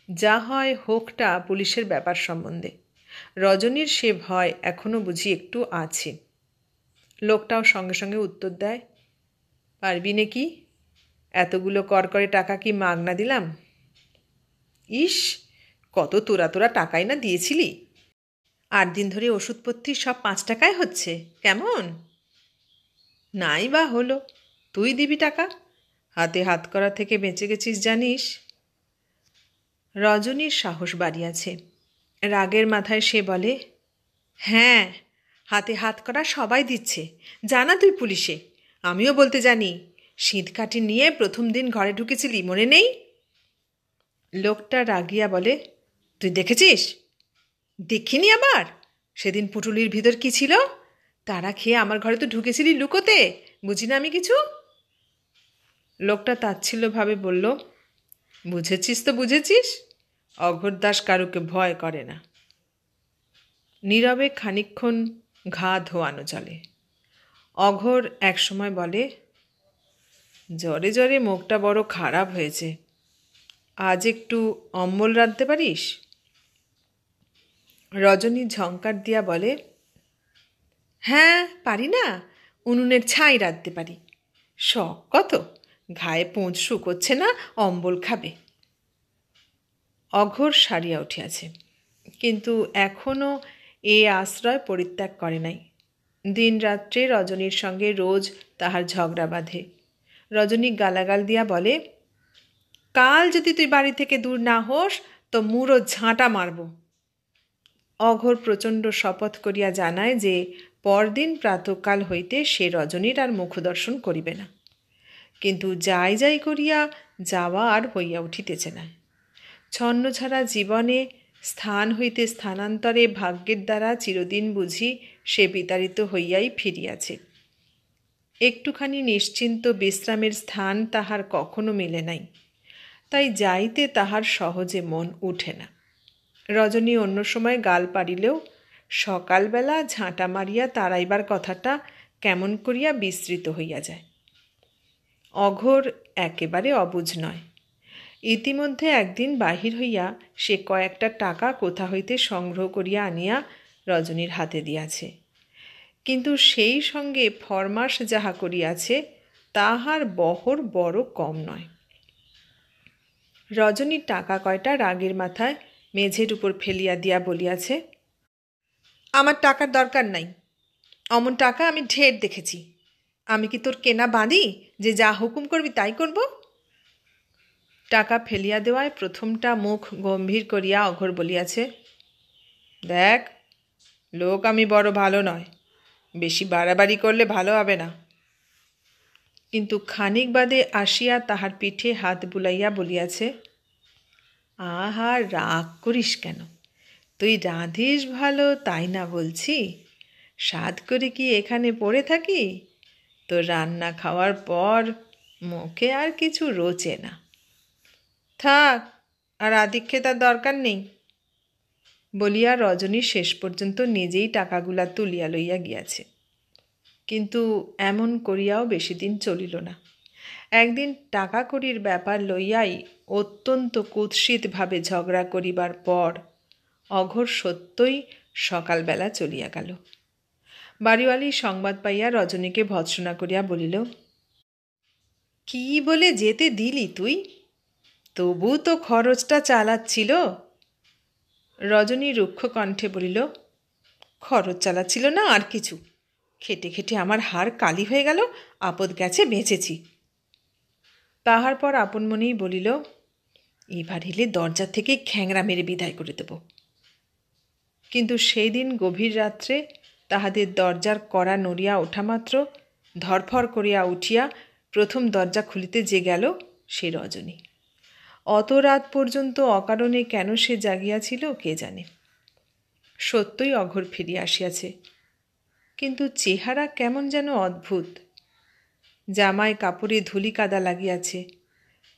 যা হয় হোকটা পুলিশের ব্যাপার সম্বন্ধে। রজনীর সে ভয় এখনো বুঝি একটু আছে। লোকটাও সঙ্গে সঙ্গে উত্তর দেয়, পারবি নাকি? এতগুলো করকরে টাকা কি মাগনা দিলাম? ইস, কত তোরা তোরা টাকাই না দিয়েছিলি। 8 দিন ধরে ওষুধপত্রি সব 5 টাকায় হচ্ছে, কেমন? নাই বা হলো, তুই দিবি টাকা? হাতে হাত করা থেকে বেঁচে গেছিস জানিস। রজনীর সাহস বাড়িয়াছে। রাগের মাথায় সে বলে, হ্যাঁ, হাতে হাত করা সবাই দিচ্ছে, জানা তুই পুলিশে। আমিও বলতে জানি। শীতকাঠি নিয়ে প্রথম দিন ঘরে ঢুকেছিলি, মনে নেই? লোকটা রাগিয়া বলে, তুই দেখেছিস? দেখিনি আবার? সেদিন পুটুলির ভিতর কি ছিল? তারা খেয়ে আমার ঘরে তো ঢুকেছিলি লুকোতে, বুঝি না আমি কিছু? লোকটা তাচ্ছিল্যভাবে বলল, বুঝেছিস তো বুঝেছিস। অঘোরদাস কারুকে ভয় করে না। নীরবে খানিকক্ষণ ঘা ধোয়ানো চলে। অঘোর একসময় বলে, জ্বরে জ্বরে মুখটা বড় খারাপ হয়েছে, আজ একটু অম্বল রাঁধতে পারিস? রজনী ঝংকার দিয়া বলে, হ্যাঁ পারি না, উনুনের ছাই রাঁধতে পারি। শখ কত, ঘায়ে পোঁচ শুকোচ্ছে না, অম্বল খাবে। অঘোর সারিয়া উঠিয়াছে, কিন্তু এখনও এ আশ্রয় পরিত্যাগ করে নাই। দিন রাত্রে রজনীর সঙ্গে রোজ তাহার ঝগড়া বাঁধে। রজনী গালাগাল দিয়া বলে, কাল যদি তুই বাড়ি থেকে দূর না হোস তো মুড়ো ঝাঁটা মারব। অঘোর প্রচণ্ড শপথ করিয়া জানায় যে পরদিন প্রাতকাল হইতে সে রজনীর আর মুখদর্শন করিবে না। কিন্তু যাই যাই করিয়া যাওয়া আর হইয়া উঠিতেছে না। ছন্নছাড়া জীবনে স্থান হইতে স্থানান্তরে ভাগ্যের দ্বারা চিরদিন বুঝি সে বিতাড়িত হইয়াই ফিরিয়াছে। একটুখানি নিশ্চিন্ত বিশ্রামের স্থান তাহার কখনো মেলে নাই, তাই যাইতে তাহার সহজে মন উঠে না। রজনী অন্য সময় গাল পাড়িলেও সকালবেলা ঝাঁটা মারিয়া তাড়াইবার কথাটা কেমন করিয়া বিস্মৃত হইয়া যায়। অঘোর একেবারে অবুঝ নয়। ইতিমধ্যে একদিন বাহির হইয়া সে কয়েকটা টাকা কোথা হইতে সংগ্রহ করিয়া আনিয়া রজনীর হাতে দিয়াছে, কিন্তু সেই সঙ্গে ফরমাস যাহা করিয়াছে তাহার বহর বড় কম নয়। রজনীর টাকা কয়টা রাগের মাথায় মেঝের উপর ফেলিয়া দিয়া বলিয়াছে, আমার টাকার দরকার নাই, অমন টাকা আমি ঢের দেখেছি। আমি কি তোর কেনা বাঁধি যে যা হুকুম করবি তাই করব? টাকা ফেলিয়া দেওয়ায় প্রথমটা মুখ গম্ভীর করিয়া অঘোর বলিয়াছে, দেখ, লোক আমি বড় ভালো নয়, বেশি বাড়াবাড়ি করলে ভালো হবে না। কিন্তু খানিক বাদে আসিয়া তাহার পিঠে হাত বুলাইয়া বলিয়াছে, আহা, রাগ করিস কেন? তুই রাঁধিস ভালো তাই না বলছি, সাধ করে কি এখানে পড়ে থাকি? তোর রান্না খাওয়ার পর মুখে আর কিছু রোচে না। থাক, আর আদিক্ষেতার দরকার নেই বলিয়া রজনী শেষ পর্যন্ত নিজেই টাকাগুলা তুলিয়া লইয়া গিয়াছে। কিন্তু এমন করিয়াও বেশি দিন চলিল না। একদিন টাকা কড়ির ব্যাপার লইয়াই অত্যন্ত কুৎসিতভাবে ঝগড়া করিবার পর অঘোর সত্যই সকালবেলা চলিয়া গেল। বাড়িওয়ালি সংবাদ পাইয়া রজনীকে ভৎসনা করিয়া বলিল, কি বলে যেতে দিলি তুই? তবু তো খরচটা চালাচ্ছিল। রজনী রুক্ষ কণ্ঠে বলিল, খরচ চালাচ্ছিল না আর কিছু। খেটে খেটে আমার হাড় কালি হয়ে গেল, আপদ গেছে, বেঁচেছি। তাহার পর আপন মনেই বলিল, এবার এলে দরজা থেকে খ্যাংরা মেরে বিদায় করে দেব। কিন্তু সেই দিন গভীর রাত্রে তাহাদের দরজার কড়া নড়িয়া ওঠামাত্র ধরফর করিয়া উঠিয়া প্রথম দরজা খুলিতে যে গেল সে রজনী। অত রাত পর্যন্ত অকারণে কেন সে জাগিয়াছিল কে জানে। সত্যই অঘোর ফিরিয়া আসিয়াছে, কিন্তু চেহারা কেমন যেন অদ্ভুত। জামায় কাপড়ে ধুলি কাদা লাগিয়াছে,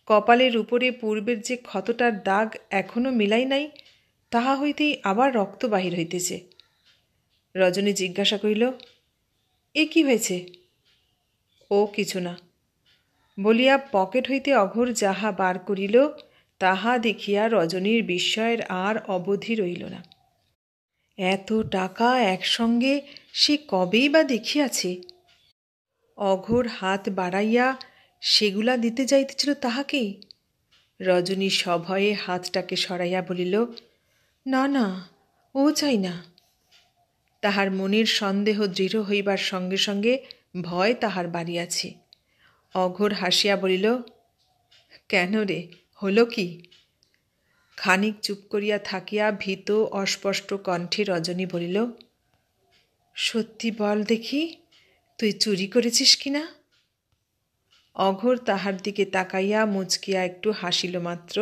কপালের উপরে পূর্বের যে ক্ষতটার দাগ এখনও মিলাই নাই, তাহা হইতেই আবার রক্ত বাহির হইতেছে। রজনী জিজ্ঞাসা করিল, এ কি হয়েছে? ও কিছু না বলিয়া পকেট হইতে অঘোর যাহা বার করিল তাহা দেখিয়া রজনীর বিস্ময়ের আর অবধি রইল না। এত টাকা একসঙ্গে সে কবেই বা দেখিয়াছে। অঘোর হাত বাড়াইয়া সেগুলা দিতে যাইতেছিল তাহাকেই। রজনী সভয়ে হাতটাকে সরাইয়া বলিল, না না, ও চাই না। তাহার মনের সন্দেহ দৃঢ় হইবার সঙ্গে সঙ্গে ভয় তাহার বাড়িয়াছে। অঘোর হাসিয়া বলিল, কেন রে, হলো কি? খানিক চুপ করিয়া থাকিয়া ভীত অস্পষ্ট কণ্ঠে রজনী বলিল, সত্যি বল দেখি, তুই চুরি করেছিস কিনা? অঘোর তাহার দিকে তাকাইয়া মুচকিয়া একটু হাসিল মাত্র,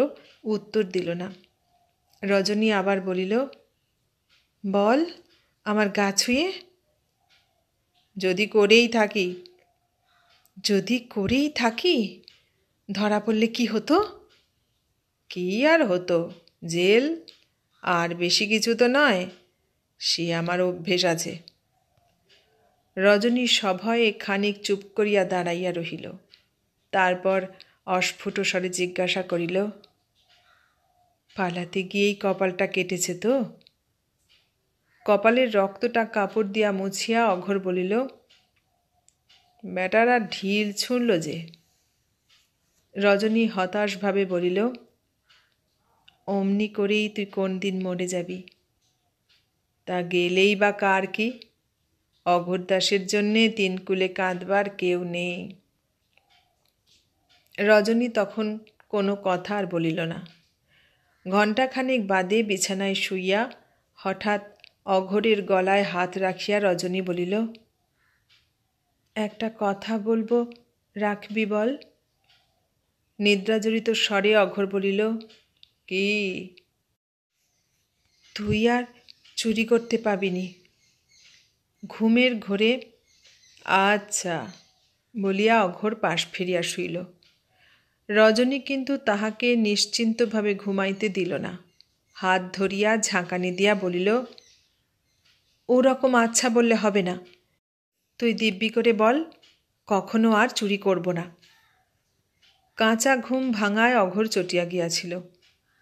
উত্তর দিল না। রজনী আবার বলিল, বল, আমার গা ছুঁয়ে। যদি করেই থাকি। যদি করেই থাকি? ধরা পড়লে কি হতো? কি আর হতো, জেল, আর বেশি কিছু তো নয়। সে আমার অভ্যেস আছে। রজনী সভয়ে খানিক চুপ করিয়া দাঁড়াইয়া রহিল। তারপর অস্ফুট স্বরে জিজ্ঞাসা করিল, পালাতে গিয়েই কপালটা কেটেছে তো? কপালের রক্তটা কাপড় দিয়া মুছিয়া অঘোর বলিল, বেটারা ঢিল ছুঁড়ল যে। রজনী হতাশভাবে বলিল, অমনি করেই তুই কোন দিন মরে যাবি। তা গেলেই বা কার কি? অঘোরদাসের জন্যে তিনকুলে কাঁদবার কেউ নেই। রজনী তখন কোনো কথা আর বলিল না। ঘণ্টাখানেক বাদে বিছানায় শুইয়া হঠাৎ অঘোরের গলায় হাত রাখিয়া রজনী বলিল, একটা কথা বলবো, রাখবি বল? নিদ্রাজড়িত স্বরে অঘোর বলিল, কি? তুই আর চুরি করতে পাবিনি। ঘুমের ঘোরে আচ্ছা বলিয়া অঘোর পাশ ফিরিয়া শুইল। রজনী কিন্তু তাহাকে নিশ্চিন্তভাবে ঘুমাইতে দিল না। হাত ধরিয়া ঝাঁকানি দিয়া বলিল, ওরকম আচ্ছা বললে হবে না। তুই দিব্যি করে বল, কখনো আর চুরি করব না। কাঁচা ঘুম ভাঙায় অঘোর চটিয়া গিয়াছিল।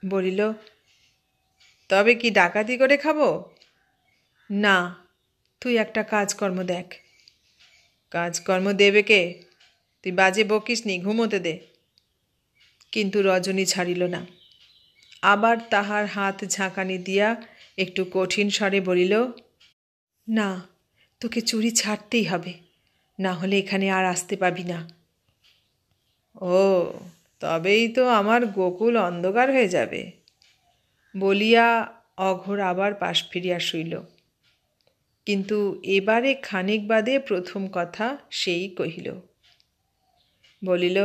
বলিল, তবে কি ডাকাতি করে খাবো? না, তুই একটা কাজকর্ম দেখ। কাজকর্ম দেবে কে? তুই বাজে বকিস নি, ঘুমোতে দে। কিন্তু রজনী ছাড়িল না। আবার তাহার হাত ঝাঁকানি দিয়া একটু কঠিন স্বরে বলিল, না, তোকে চুরি ছাড়তেই হবে, না হলে এখানে আর আসতে পাবি না। ও, তবেই তো আমার গোকুল অন্ধকার হয়ে যাবে বলিয়া অঘোর আবার পাশ ফিরিয়া শুইল। কিন্তু এবারে খানিক বাদে প্রথম কথা সেই কহিল। বলিল,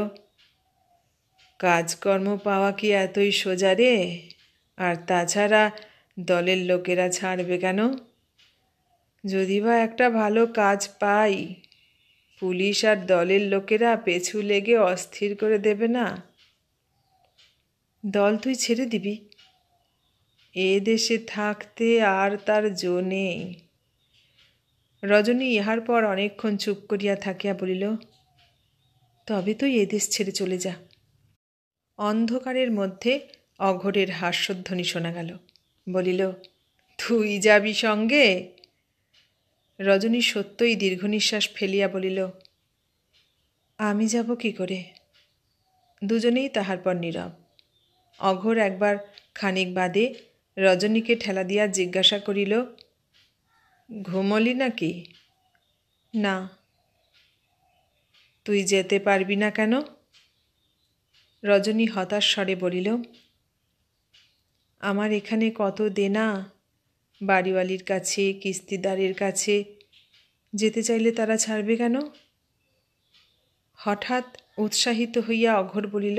কাজকর্ম পাওয়া কি এতই সোজা রে? আর তাছাড়া দলের লোকেরা ছাড়বে কেন? যদি বা একটা ভালো কাজ পাই, পুলিশ আর দলের লোকেরা পেছু লেগে অস্থির করে দেবে না? দল তুই ছেড়ে দিবি? এ দেশে থাকতে আর তার জো নেই। রজনী ইহার পর অনেকক্ষণ চুপ করিয়া থাকিয়া বলিল, তবে তুই এদেশ ছেড়ে চলে যা। অন্ধকারের মধ্যে অঘোরের হাস্যধ্বনি শোনা গেল। বলিল, তুই যাবি সঙ্গে? রজনী সত্যই দীর্ঘ নিঃশ্বাস ফেলিয়া বলিল, আমি যাব কি করে? দুজনেই তাহার পর নীরব। অঘোর একবার খানিক বাদে রজনীকে ঠেলা দিয়া জিজ্ঞাসা করিল, ঘুমলি নাকি? না। তুই যেতে পারবি না কেন? রজনী হতাশ স্বরে বলিল, আমার এখানে কত দেনা, বাড়িওয়ালির কাছে, কিস্তিদারের কাছে। যেতে চাইলে তারা ছাড়বে কেন? হঠাৎ উৎসাহিত হইয়া অঘোর বলিল,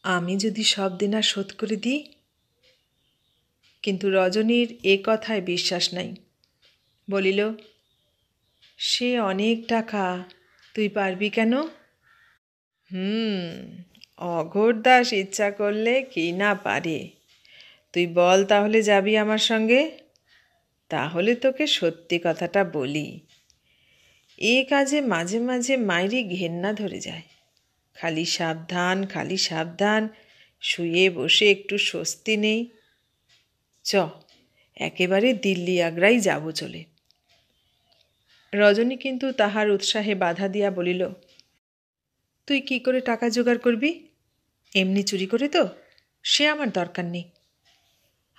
আমি যদি সব দেনা শোধ করে দিই? কিন্তু রজনীর এ কথায় বিশ্বাস নাই। বলিল, সে অনেক টাকা, তুই পারবি কেন? অঘোর দাস ইচ্ছা করলে কি না পারে। তুই বল তাহলে যাবি আমার সঙ্গে? তাহলে তোকে সত্যি কথাটা বলি, এ কাজে মাঝে মাঝে মায়েরই ঘেন্না ধরে যায়। খালি সাবধান, খালি সাবধান, শুয়ে বসে একটু স্বস্তি নেই। চ, একেবারে দিল্লি আগ্রাই যাব চলে। রজনী কিন্তু তাহার উৎসাহে বাধা দিয়া বলিল, তুই কি করে টাকা জোগাড় করবি? এমনি চুরি করে তো? সে আমার দরকার নেই।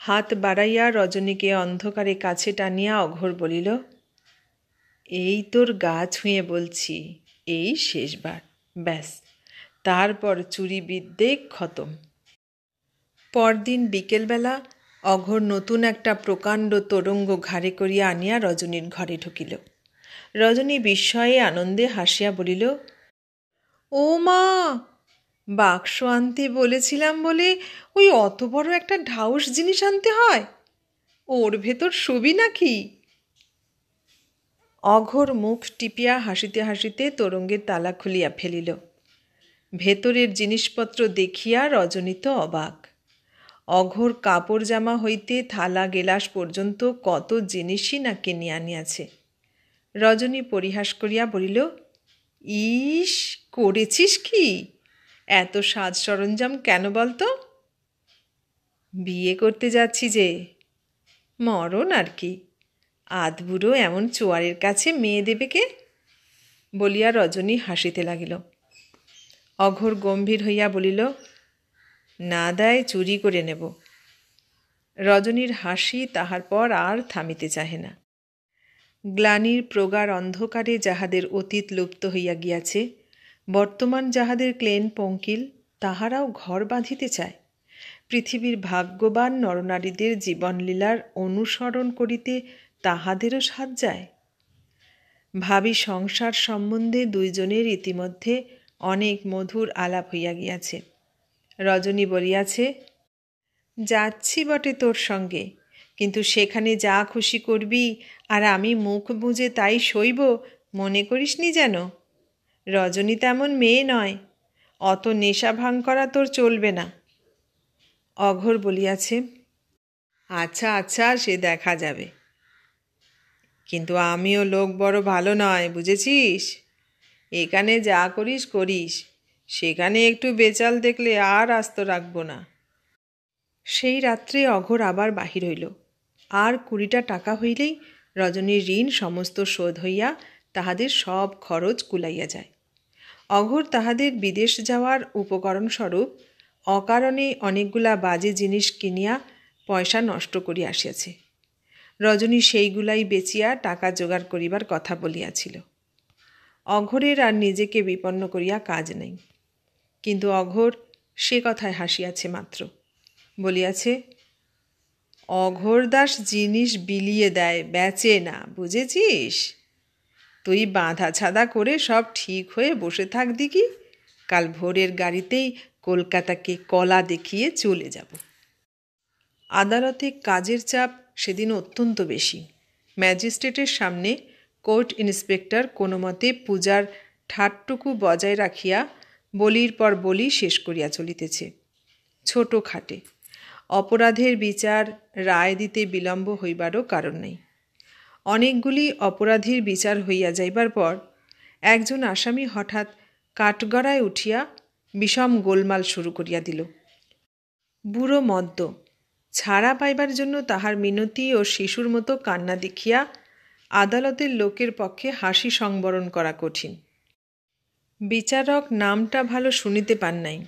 হাত বাড়াইয়া রজনীকে অন্ধকারে কাছে টানিয়া অঘোর বলিল, এই তোর গা ছুঁয়ে বলছি, এই শেষবার, ব্যাস, তারপর চুরি বিদ্যে খতম। পরদিন বিকেলবেলা অঘোর নতুন একটা প্রকাণ্ড তোরঙ্গ ঘাড়ে করিয়া আনিয়া রজনীর ঘরে ঢুকিল। রজনী বিস্ময়ে আনন্দে হাসিয়া বলিল, ও মা, বাক্স আনতে বলেছিলাম বলে ওই অত বড় একটা ঢাউস জিনিস আনতে হয়? ওর ভেতর শুবি নাকি? অঘোর মুখ টিপিয়া হাসিতে হাসিতে তোরঙ্গের তালা খুলিয়া ফেলিল। ভেতরের জিনিসপত্র দেখিয়া রজনী তো অবাক। অঘোর কাপড় জামা হইতে থালা গেলাস পর্যন্ত কত জিনিসই না কিনিয়া আনিয়াছে। রজনী পরিহাস করিয়া বলিল, ইস, করেছিস কি? এত সাজ সরঞ্জাম কেন বলতো? বিয়ে করতে যাচ্ছি যে, মরণ আর কি, আধবুড়ো এমন চোয়ারের কাছে মেয়ে দেবে কে? বলিয়া রজনী হাসিতে লাগিল। অঘোর গম্ভীর হইয়া বলিল, না দেয় চুরি করে নেব। রজনীর হাসি তাহার পর আর থামিতে চাহে না। গ্লানির প্রগাঢ় অন্ধকারে যাহাদের অতীত লুপ্ত হইয়া গিয়াছে, বর্তমান যাহাদের ক্লেন পঙ্কিল, তাহারাও ঘর বাঁধিতে চায়। পৃথিবীর ভাগ্যবান নরনারীদের জীবনলীলার অনুসরণ করিতে তাহাদেরও সাধ যায়। ভাবী সংসার সম্বন্ধে দুইজনের ইতিমধ্যে অনেক মধুর আলাপ হইয়া গিয়াছে। রজনী বলিয়াছে, যাচ্ছি বটে তোর সঙ্গে, কিন্তু সেখানে যা খুশি করবি আর আমি মুখ বুজে তাই সইব, মনে করিসনি যেন। রজনী তেমন মেয়ে নয়, অত নেশা ভাঙ করা তোর চলবে না। অঘোর বলিয়াছে, আচ্ছা আচ্ছা, সে দেখা যাবে, কিন্তু আমিও লোক বড় ভালো নয়, বুঝেছিস? এখানে যা করিস করিস, সেখানে একটু বেচাল দেখলে আর আস্ত রাখব না। সেই রাত্রে অঘোর আবার বাহির হইল। আর 20টা টাকা হইলেই রজনীর ঋণ সমস্ত শোধ হইয়া তাহাদের সব খরচ কুলাইয়া যায়। অঘোর তাহাদের বিদেশ যাওয়ার উপকরণস্বরূপ অকারণে অনেকগুলা বাজে জিনিস কিনিয়া পয়সা নষ্ট করিয়া আসিয়াছে। রজনী সেইগুলাই বেচিয়া টাকা জোগাড় করিবার কথা বলিয়াছিল। অঘোরের আর নিজেকে বিপন্ন করিয়া কাজ নেই। কিন্তু অঘোর সে কথায় হাসিয়াছে মাত্র। বলিয়াছে, অঘোর দাস জিনিস বিলিয়ে দেয়, বেচে না, বুঝেছিস? তুই বাঁধা ছাদা করে সব ঠিক হয়ে বসে থাক দিকি, কাল ভোরের গাড়িতেই কলকাতাকে কলা দেখিয়ে চলে যাব। আদালতে কাজের চাপ সেদিন অত্যন্ত বেশি। ম্যাজিস্ট্রেটের সামনে কোর্ট ইন্সপেক্টর কোনো মতে পূজার ঠাটটুকু বজায় রাখিয়া বলির পর বলি শেষ করিয়া চলিতেছে। ছোট খাটে অপরাধের বিচার রায় দিতে বিলম্ব হইবারও কারণ নাই। অনেকগুলি অপরাধীর বিচার হইয়া যাইবার পর একজন আসামি হঠাৎ কাঠগড়ায় উঠিয়া বিষম গোলমাল শুরু করিয়া দিল। বুড়ো মদ্য ছাড়া পাইবার জন্য তাহার মিনতি ও শিশুর মতো কান্না দেখিয়া আদালতের লোকের পক্ষে হাসি সংবরণ করা কঠিন। বিচারক নামটা ভালো শুনিতে পান নাই।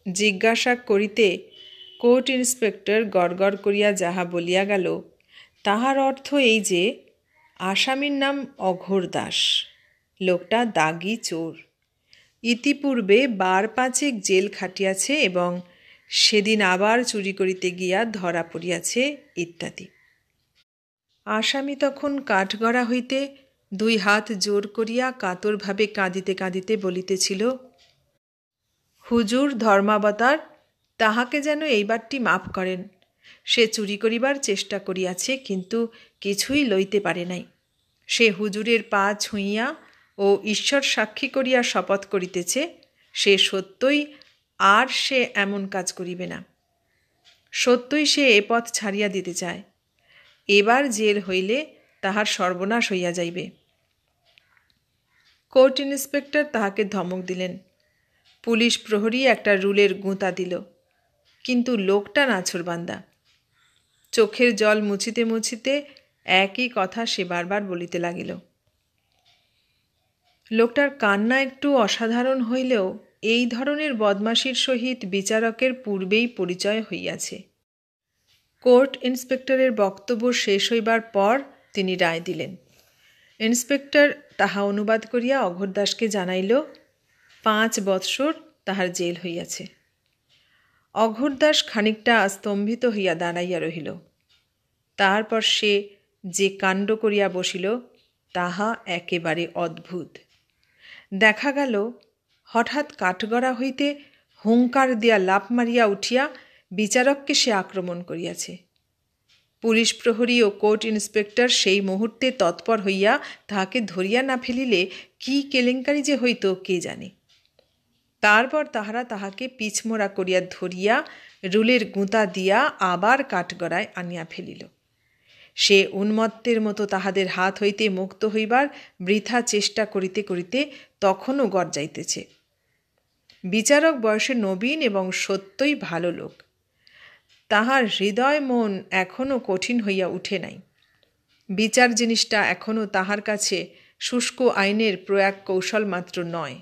জিজ্ঞাসা করিতে কোর্ট ইন্সপেক্টর গড়গড় করিয়া যাহা বলিয়া গেল তাহার অর্থ এই যে আসামির নাম অঘোর দাস। লোকটা দাগি চোর, ইতিপূর্বে 5 জেল খাটিয়াছে এবং সেদিন আবার চুরি করিতে গিয়া ধরা পড়িয়াছে ইত্যাদি। আসামি তখন কাঠগড়া হইতে 2 হাত জোর করিয়া কাতরভাবে কাঁদিতে কাঁদিতে বলিতেছিল, হুজুর ধর্মাবতার, তাহাকে যেন এইবারটি মাফ করেন। সে চুরি করিবার চেষ্টা করিয়াছে, কিন্তু কিছুই লইতে পারে নাই। সে হুজুরের পা ছুঁইয়া ও ঈশ্বর সাক্ষী করিয়া শপথ করিতেছে সে সত্যই আর সে এমন কাজ করিবে না। সত্যই সে এ পথ ছাড়িয়া দিতে চায়। এবার জেল হইলে তাহার সর্বনাশ হইয়া যাইবে। কোর্ট ইন্সপেক্টর তাহাকে ধমক দিলেন। পুলিশ প্রহরী একটা রুলের গুঁতা দিল, কিন্তু লোকটা নাছোড়বান্দা। চোখের জল মুছিতে মুছিতে একই কথা সে বারবার বলিতে লাগিল। লোকটার কান্না একটু অসাধারণ হইলেও এই ধরনের বদমাশির সহিত বিচারকের পূর্বেই পরিচয় হইয়াছে। কোর্ট ইন্সপেক্টরের বক্তব্য শেষ হইবার পর তিনি রায় দিলেন। ইন্সপেক্টর তাহা অনুবাদ করিয়া অঘোর দাসকে জানাইল 5 বৎসর তাহার জেল হইয়াছে। অঘোর দাস খানিকটা স্তম্ভিত হইয়া দাঁড়াইয়া রহিল। তারপর সে যে কাণ্ড করিয়া বসিল তাহা একেবারে অদ্ভুত। দেখা গেল হঠাৎ কাঠগড়া হইতে হুঙ্কার দিয়া লাফ মারিয়া উঠিয়া বিচারককে সে আক্রমণ করিয়াছে। পুলিশ প্রহরী ও কোর্ট ইন্সপেক্টর সেই মুহূর্তে তৎপর হইয়া তাহাকে ধরিয়া না ফেলিলে কি কেলেঙ্কারি যে হইত কে জানে। তারপর তাহারা তাহাকে পিছমোড়া করিয়া ধরিয়া রুলের গুঁতা দিয়া আবার কাঠগড়ায় আনিয়া ফেলিল। সে উন্মত্তের মতো তাহাদের হাত হইতে মুক্ত হইবার বৃথা চেষ্টা করিতে করিতে তখনও গর্জাইতেছে। বিচারক বয়সে নবীন এবং সত্যই ভালো লোক। তাহার হৃদয় মন এখনও কঠিন হইয়া উঠে নাই। বিচার জিনিসটা এখনও তাহার কাছে শুষ্ক আইনের প্রয়াগ কৌশল মাত্র নয়।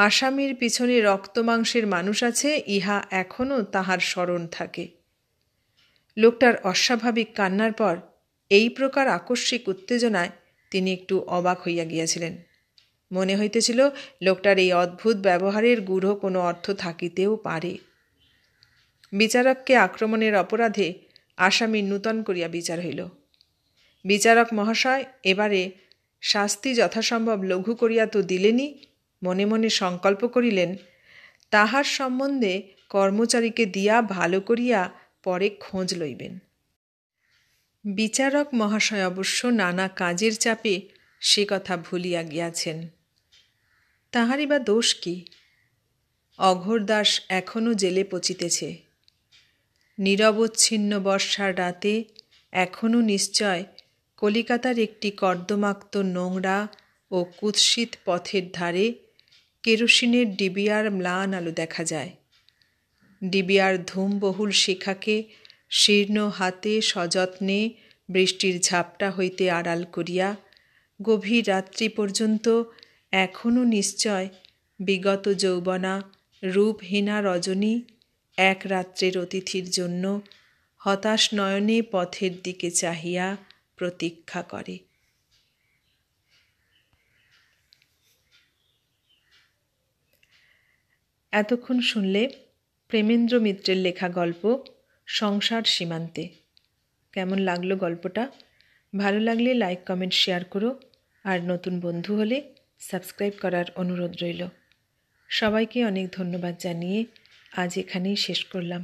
আসামির পিছনে রক্তমাংসের মানুষ আছে, ইহা এখনও তাহার স্মরণ থাকে। লোকটার অস্বাভাবিক কান্নার পর এই প্রকার আকস্মিক উত্তেজনায় তিনি একটু অবাক হইয়া গিয়াছিলেন। মনে হইতেছিল লোকটার এই অদ্ভুত ব্যবহারের গূঢ় কোনো অর্থ থাকিতেও পারে। বিচারককে আক্রমণের অপরাধে আসামি নূতন করিয়া বিচার হইল। বিচারক মহাশয় এবারে শাস্তি যথাসম্ভব লঘু করিয়া তো দিলেনই, মনে মনে সংকল্প করিলেন তাহার সম্বন্ধে কর্মচারীকে দিয়া ভালো করিয়া পরে খোঁজ লইবেন। বিচারক মহাশয় অবশ্য নানা কাজের চাপে সে কথা ভুলিয়া গিয়াছেন। তাহারই বা দোষ কি? অঘোর দাস এখনও জেলে পচিতেছে। নিরবচ্ছিন্ন বর্ষার রাতে এখনও নিশ্চয় কলিকাতার একটি কর্দমাক্ত নোংরা ও কুৎসিত পথের ধারে কেরোসিনের ডিবিয়ার ম্লান আলো দেখা যায়। ডিবিয়ার ধূমবহুল শিখাকে শীর্ণ হাতে সযত্নে বৃষ্টির ঝাপটা হইতে আড়াল করিয়া গভীর রাত্রি পর্যন্ত এখনও নিশ্চয় বিগত যৌবনা রূপহীনা রজনী এক রাত্রের অতিথির জন্য হতাশ নয়নে পথের দিকে চাহিয়া প্রতীক্ষা করে। এতক্ষণ শুনলে প্রেমেন্দ্র মিত্রের লেখা গল্প সংসার সীমান্তে। কেমন লাগলো গল্পটা? ভালো লাগলে লাইক, কমেন্ট, শেয়ার করো। আর নতুন বন্ধু হলে সাবস্ক্রাইব করার অনুরোধ রইল। সবাইকে অনেক ধন্যবাদ জানিয়ে আজ এখানেই শেষ করলাম।